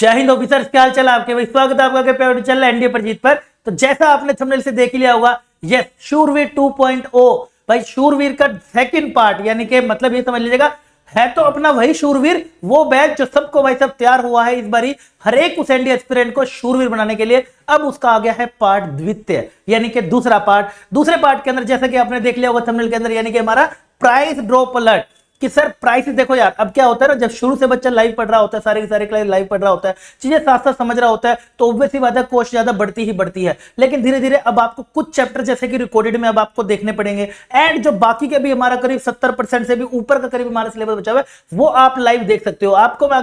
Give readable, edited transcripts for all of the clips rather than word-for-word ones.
जय हिंद ऑफिसर्स, क्या हाल चाल आपके भाई। स्वागत है आपका फेवरेट चैनल एनडीए पर जीत पर। तो जैसा आपने थंबनेल से देख लिया होगा, यस शूरवीर 2.0 भाई, शूरवीर का सेकंड पार्ट, यानी कि मतलब ये समझ लीजिएगा है तो अपना वही शूरवीर, वो बैच जो सबको भाई सब तैयार हुआ है इस बारी हर एक उस एनडीए एस्पिरेंट को शूरवीर बनाने के लिए। अब उसका आ गया है पार्ट द्वितीय, यानी कि दूसरा पार्ट। दूसरे पार्ट के अंदर जैसा कि आपने देख लिया होगा थंबनेल के अंदर, यानी कि हमारा प्राइस ड्रॉप अलर्ट कि सर प्राइस देखो यार। अब क्या होता है ना, जब शुरू से बच्चा लाइव पढ़ रहा होता है, सारे के सारे क्लास लाइव पढ़ रहा होता है, चीजें साथ साथ समझ रहा होता है, तो ऑब्वियस ही बात है कॉस्ट ज्यादा बढ़ती ही बढ़ती है। लेकिन धीरे धीरे अब आपको कुछ चैप्टर जैसे कि रिकॉर्डेड में अब आपको देखने पड़ेंगे, एंड जो बाकी के भी हमारा करीब 70% से भी ऊपर का करीब हमारा सिलेबस बचा हुआ है वो आप लाइव देख सकते हो। आपको मैं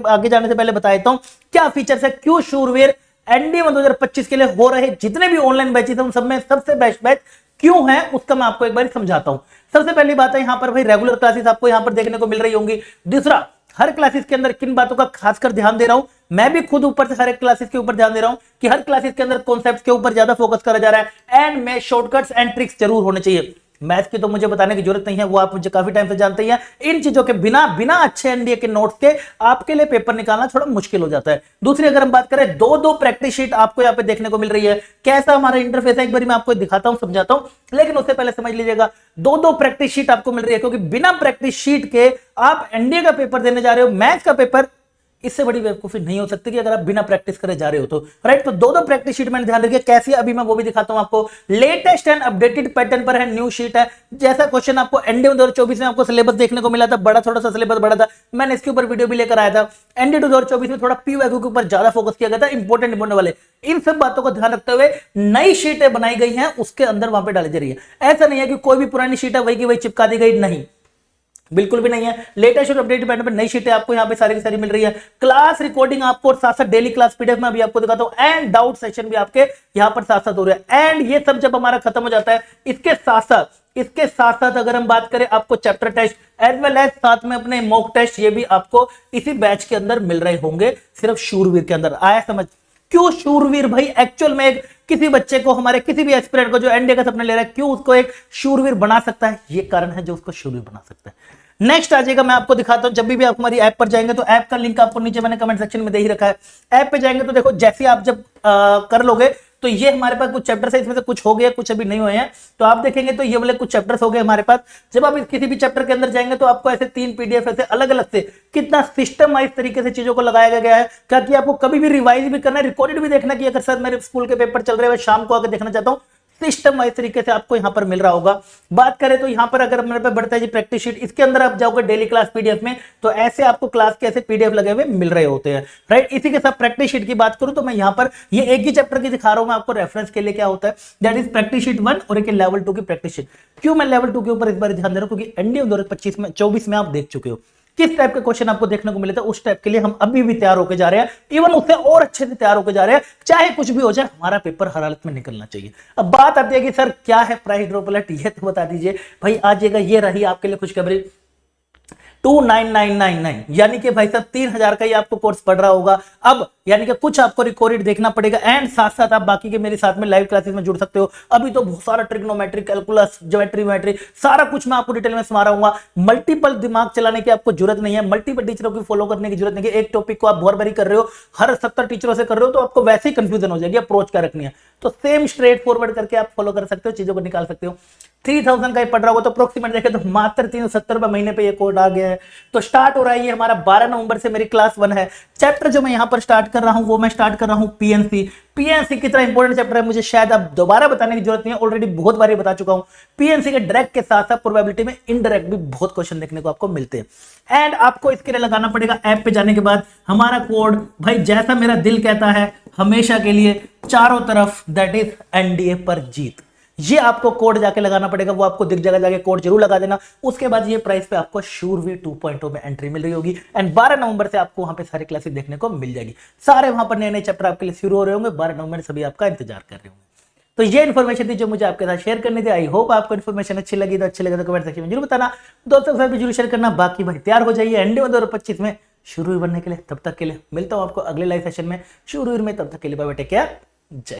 आगे जाने से पहले बता देता हूं क्या फीचर्स है, क्यों शूरवीर एनडीए 2025 के लिए हो रहे जितने भी ऑनलाइन बैचेस हैं उन सब में सबसे बेस्ट बैच क्यों है, उसका मैं आपको एक बार समझाता हूं। सबसे पहली बात है, यहां पर भाई रेगुलर क्लासेस आपको यहां पर देखने को मिल रही होंगी। दूसरा, हर क्लासेस के अंदर किन बातों का खासकर ध्यान दे रहा हूं, मैं भी खुद ऊपर से हर एक क्लासेस के ऊपर ध्यान दे रहा हूं कि हर क्लासेस के अंदर कॉन्सेप्ट्स के ऊपर ज्यादा फोकस करा जा रहा है, एंड में शॉर्टकट्स एंड ट्रिक्स जरूर होने चाहिए। मैथ्स की तो मुझे बताने की जरूरत नहीं है, वो आप मुझे काफी टाइम से जानते ही हैं। इन चीजों के बिना बिना अच्छे एनडीए के नोट्स के आपके लिए पेपर निकालना थोड़ा मुश्किल हो जाता है। दूसरी अगर हम बात करें, दो प्रैक्टिस शीट आपको यहाँ पे देखने को मिल रही है। कैसा हमारा इंटरफेस है एक बार मैं आपको दिखाता हूं, समझाता हूं, लेकिन उससे पहले समझ लीजिएगा दो प्रैक्टिस शीट आपको मिल रही है, क्योंकि बिना प्रैक्टिस शीट के आप एनडीए का पेपर देने जा रहे हो, मैथ्स का पेपर, इससे बड़ी बेवकूफी नहीं हो सकती कि अगर आप बिना प्रैक्टिस करे जा रहे हो तो। राइट, तो दो प्रैक्टिस शीट मैंने ध्यान रखिए कैसी है, अभी मैं वो भी दिखाता हूं आपको। लेटेस्ट एंड अपडेटेड पैटर्न पर है, न्यू शीट है। जैसा क्वेश्चन आपको एनडीए 2024 में आपको सिलेबस देखने को मिला था, बड़ा थोड़ा सा सिलेबस बड़ा था, मैंने इसके ऊपर वीडियो भी लेकर आया था। एनडीए 2024 में थोड़ा पीवाईक्यू के ऊपर ज्यादा फोकस किया गया था, इंपॉर्टेंट वाले। इन सब बातों को ध्यान रखते हुए नई शीटें बनाई गई हैं, उसके अंदर वहां पे डाली जा रही है। ऐसा नहीं है कि कोई भी पुरानी शीट है वही की वही चिपका दी गई, नहीं, बिल्कुल भी नहीं है। लेटेस्ट और अपडेटेड पैटर्न पर नई शीटें आपको यहां पे सारी की सारी मिल रही है। क्लास रिकॉर्डिंग आपको साथ साथ डेली क्लास पीडीएफ में भी आपको दिखाता हूं, एंड डाउट सेशन भी आपके यहां पर साथ साथ हो रहा है। एंड ये सब जब हमारा खत्म हो जाता है, इसके साथ साथ अगर हम बात करें, आपको chapter test as well as साथ में अपने मॉक टेस्ट, ये भी आपको इसी बैच के अंदर मिल रहे होंगे, सिर्फ शूरवीर के अंदर। आया समझ? क्यों शूरवीर भाई एक्चुअल में किसी बच्चे को, हमारे किसी भी एस्पिरेंट को जो एनडीए का सपना ले रहा है, क्यों उसको एक शूरवीर बना सकता है, ये कारण है जो उसको शूरवीर बना सकता है। नेक्स्ट आ जाएगा, मैं आपको दिखाता हूं। जब भी आप हमारी ऐप पर जाएंगे तो ऐप का लिंक आपको नीचे मैंने कमेंट सेक्शन में दे ही रखा है। ऐप पे जाएंगे तो देखो, जैसे आप जब कर लोगे तो ये हमारे पास कुछ चैप्टर्स है, इसमें से कुछ हो गया, कुछ अभी नहीं हुए हैं। तो आप देखेंगे तो ये वाले कुछ चैप्टर्स हो गए हमारे पास। जब आप किसी भी चैप्टर के अंदर जाएंगे तो आपको ऐसे 3 पीडीएफ ऐसे अलग अलग से कितना सिस्टमाइज तरीके से चीजों को लगाया गया है, ताकि आपको कभी भी रिवाइज भी करना है, रिकॉर्डेड भी देखना कि अगर सर मेरे स्कूल के पेपर चल रहे हैं, शाम को आकर देखना चाहता हूं, सिस्टम वाइज तरीके से आपको यहां पर मिल रहा होगा। बात करें तो यहां पर अगर मेरे पे बढ़ता है जी प्रैक्टिस शीट, इसके अंदर आप जाओगे डेली क्लास पीडीएफ में तो ऐसे आपको क्लास के ऐसे पीडीएफ लगे हुए मिल रहे होते हैं। राइट, इसी के साथ प्रैक्टिस शीट की बात करूं तो मैं यहां पर ये एक ही चैप्टर की दिखा रहा हूं मैं आपको रेफरेंस के लिए, क्या होता है दैट इज प्रैक्टिस शीट 1 और एक लेवल 2 की प्रैक्टिस शीट। क्यों मैं लेवल 2 के ऊपर इस बार ध्यान दे रहा हूं, क्योंकि एनडीए 2025 में 24 में आप देख चुके हो किस टाइप के क्वेश्चन आपको देखने को मिले थे, उस टाइप के लिए हम अभी भी तैयार होकर जा रहे हैं, इवन उससे और अच्छे से तैयार होकर जा रहे हैं। चाहे कुछ भी हो जाए, हमारा पेपर हर हालत में निकलना चाहिए। अब बात आती है कि सर क्या है प्राइस ड्रॉप अलर्ट, ये तो बता दीजिए भाई। आजिएगा, ये रही आपके लिए खुशखबरी 29999, यानी कि भाई साहब 3000 का ही आपको कोर्स पढ़ रहा होगा अब, यानी कि कुछ आपको रिकॉर्डेड देखना पड़ेगा, एंड साथ साथ आप बाकी के मेरे साथ में लाइव क्लासेस में जुड़ सकते हो। अभी तो बहुत सारा ट्रिग्नोमेट्री, कैलकुलस, ज्योमेट्री सारा कुछ मैं आपको डिटेल में समझा रहूंगा। मल्टीपल दिमाग चलाने की आपको जरूरत नहीं है, मल्टीपल टीचरों की फॉलो करने की जरूरत नहीं है। एक टॉपिक को आप भर भरी कर रहे हो, हर 70 टीचरों से कर रहे हो, तो आपको वैसे ही कंफ्यूजन हो जाएगी अप्रोच क्या रखनी है। तो सेम स्ट्रेट फॉरवर्ड करके आप फॉलो कर सकते हो, चीजों को निकाल सकते हो। 3000 का ही पड़ रहा होगा तो अप्रोक्सीमेट देखें तो मात्र 370 रुपए महीने पे ये कोड आ गया है। तो स्टार्ट हो रहा है ये हमारा 12 नवंबर से, मेरी क्लास 1 है। चैप्टर जो मैं यहां पर स्टार्ट कर रहा हूं वो मैं स्टार्ट कर रहा हूं पीएनसी कितना इंपॉर्टेंट चैप्टर है मुझे शायद अब दोबारा बताने की जरूरत नहीं है, ऑलरेडी बहुत बार बता चुका हूं। पीएनसी के डायरेक्ट के साथ साथ प्रोबेबिलिटी में इनडायरेक्ट भी बहुत क्वेश्चन देखने को आपको मिलते हैं। एंड आपको इसके लिए लगाना पड़ेगा ऐप पे जाने के बाद हमारा कोड, भाई जैसा मेरा दिल कहता है हमेशा के लिए चारों तरफ, दैट इज एनडीए पर जीत। ये आपको कोड जाके लगाना पड़ेगा, वो आपको दिख जाएगा, जाके कोड जरूर लगा देना। उसके बाद ये प्राइस पे आपको शूरवीर 2.0 में एंट्री मिल रही होगी, एंड 12 नवंबर से आपको वहां पे सारी क्लासेस देखने को मिल जाएगी। सारे वहां पर नए नए चैप्टर आपके लिए शुरू हो रहे होंगे, 12 नवंबर सभी आपका इंतजार कर रहे होंगे। तो ये इन्फॉर्मेशन थी जो मुझे आपके साथ शेयर करनी थी। आई होप आपको इन्फॉर्मेशन अच्छी लगी तो कमेंट सेक्शन में जरूर बताना, दोस्तों के साथ भी जरूर शेयर करना। बाकी भाई तैयार हो जाइए एनडीए 2025 में शूरवीर बनने के लिए। तब तक के लिए मिलता हूं आपको अगले लाइव सेशन में शूरवीर में, तब तक के लिए बाय बाय, टेक केयर, जय।